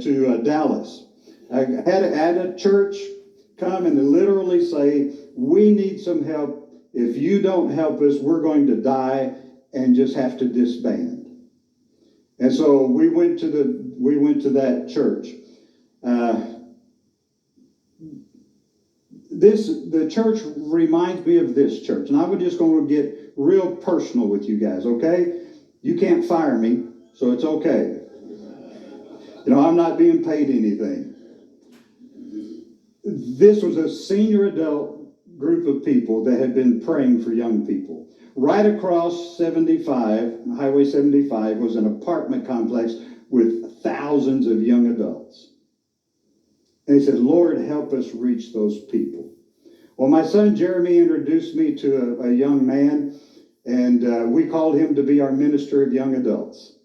to Dallas. I had a church come and literally say, we need some help. If you don't help us, we're going to die and just have to disband. And so we went to that church. The church reminds me of this church, and I'm just going to get real personal with you guys, okay? You can't fire me, so it's okay. You know, I'm not being paid anything. This was a senior adult group of people that had been praying for young people. Right across 75, Highway 75, was an apartment complex with thousands of young adults. And he said, Lord, help us reach those people. Well, my son Jeremy introduced me to a young man, and we called him to be our minister of young adults.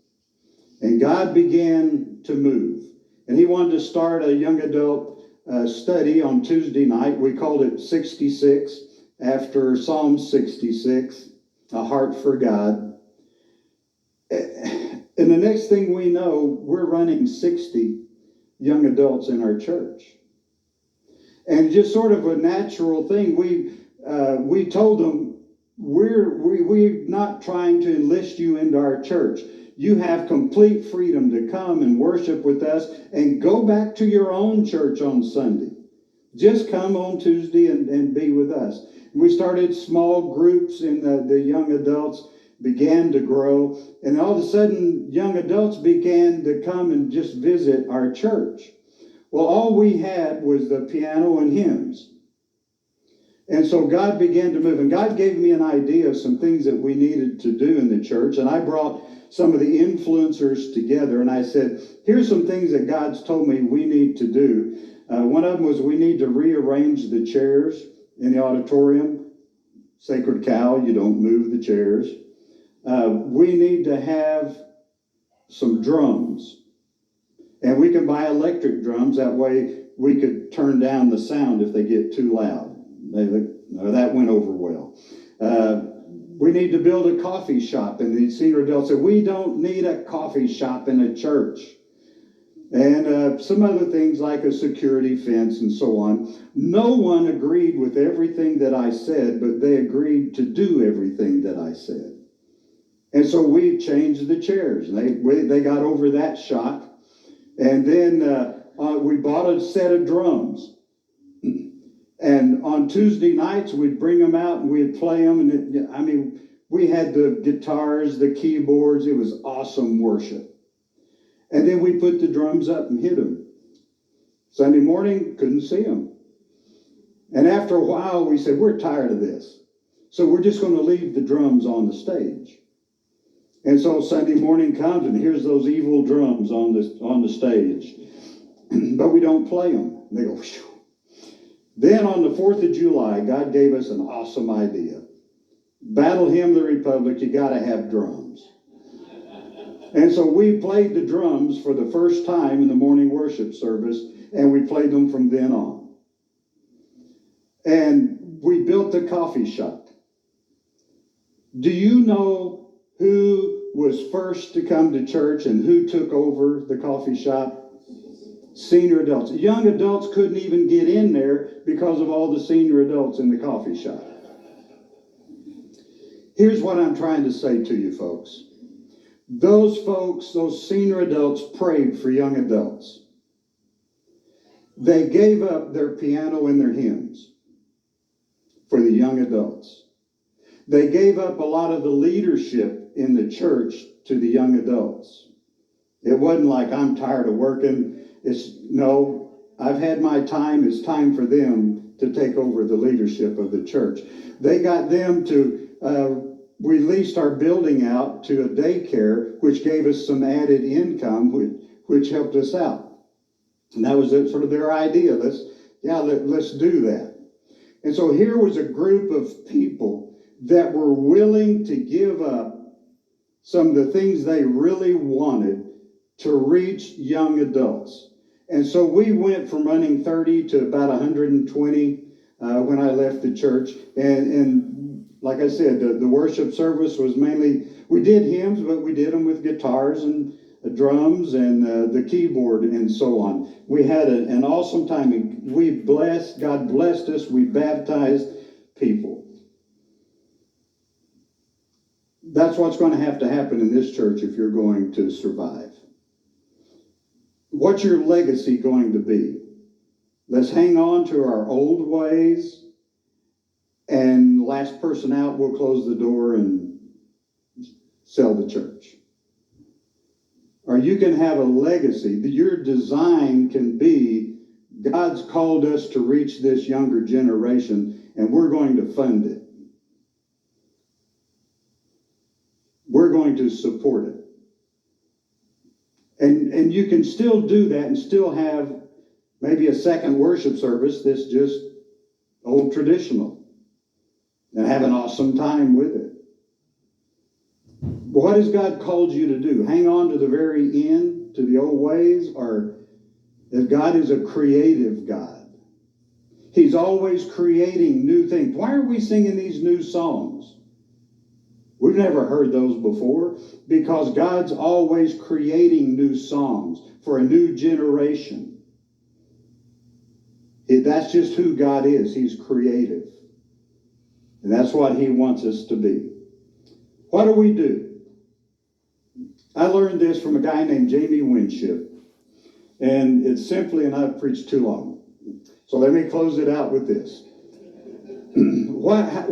And God began to move. And he wanted to start a young adult study on Tuesday night. We called it 66, after Psalm 66, a heart for God. And the next thing we know, we're running 60 young adults in our church. And just sort of a natural thing, we told them, we're not trying to enlist you into our church. You have complete freedom to come and worship with us and go back to your own church on Sunday. Just come on Tuesday and be with us. We started small groups, and the young adults began to grow. And all of a sudden, young adults began to come and just visit our church. Well, all we had was the piano and hymns. And so God began to move. And God gave me an idea of some things that we needed to do in the church. And I brought some of the influencers together. And I said, here's some things that God's told me we need to do. One of them was we need to rearrange the chairs in the auditorium. Sacred cow, you don't move the chairs. We need to have some drums. And we can buy electric drums. That way we could turn down the sound if they get too loud. That went over well. We need to build a coffee shop. And the senior adults said, we don't need a coffee shop in a church. And some other things like a security fence and so on. No one agreed with everything that I said, but they agreed to do everything that I said. And so we changed the chairs. They got over that shock. And then we bought a set of drums. And on Tuesday nights, we'd bring them out and we'd play them. And we had the guitars, the keyboards. It was awesome worship. And then we put the drums up and hid them. Sunday morning, couldn't see them. And after a while, we said, we're tired of this. So we're just going to leave the drums on the stage. And so Sunday morning comes, and here's those evil drums on the stage. But we don't play them. And they go, phew. Then on the 4th of July, God gave us an awesome idea. Battle Hymn of the Republic, you got to have drums. And so we played the drums for the first time in the morning worship service, and we played them from then on. And we built the coffee shop. Do you know who was first to come to church and who took over the coffee shop? Senior adults. Young adults couldn't even get in there because of all the senior adults in the coffee shop. Here's what I'm trying to say to you folks. Those folks, those senior adults, prayed for young adults. They gave up their piano and their hymns for the young adults. They gave up a lot of the leadership in the church to the young adults. It wasn't like, I'm tired of working. No, I've had my time. It's time for them to take over the leadership of the church. They got them to, we leased our building out to a daycare, which gave us some added income, which helped us out. And that was sort of their idea. Let's do that. And so here was a group of people that were willing to give up some of the things they really wanted to reach young adults. And so we went from running 30 to about 120 when I left the church. And like I said, the worship service was mainly, we did hymns, but we did them with guitars and drums and the keyboard and so on. We had an awesome time. God blessed us. We baptized people. That's what's going to happen in this church if you're going to survive. What's your legacy going to be? Let's hang on to our old ways, and last person out will close the door and sell the church. Or you can have a legacy. Your design can be, God's called us to reach this younger generation, and we're going to fund it. We're going to support it. And you can still do that and still have maybe a second worship service that's just old traditional and have an awesome time with it. What has God called you to do? Hang on to the very end, to the old ways, or that God is a creative God? He's always creating new things. Why are we singing these new songs? We've never heard those before, because God's always creating new songs for a new generation. That's just who God is. He's creative. And that's what He wants us to be. What do? I learned this from a guy named Jamie Winship. And it's simply, and I've preached too long. So let me close it out with this. What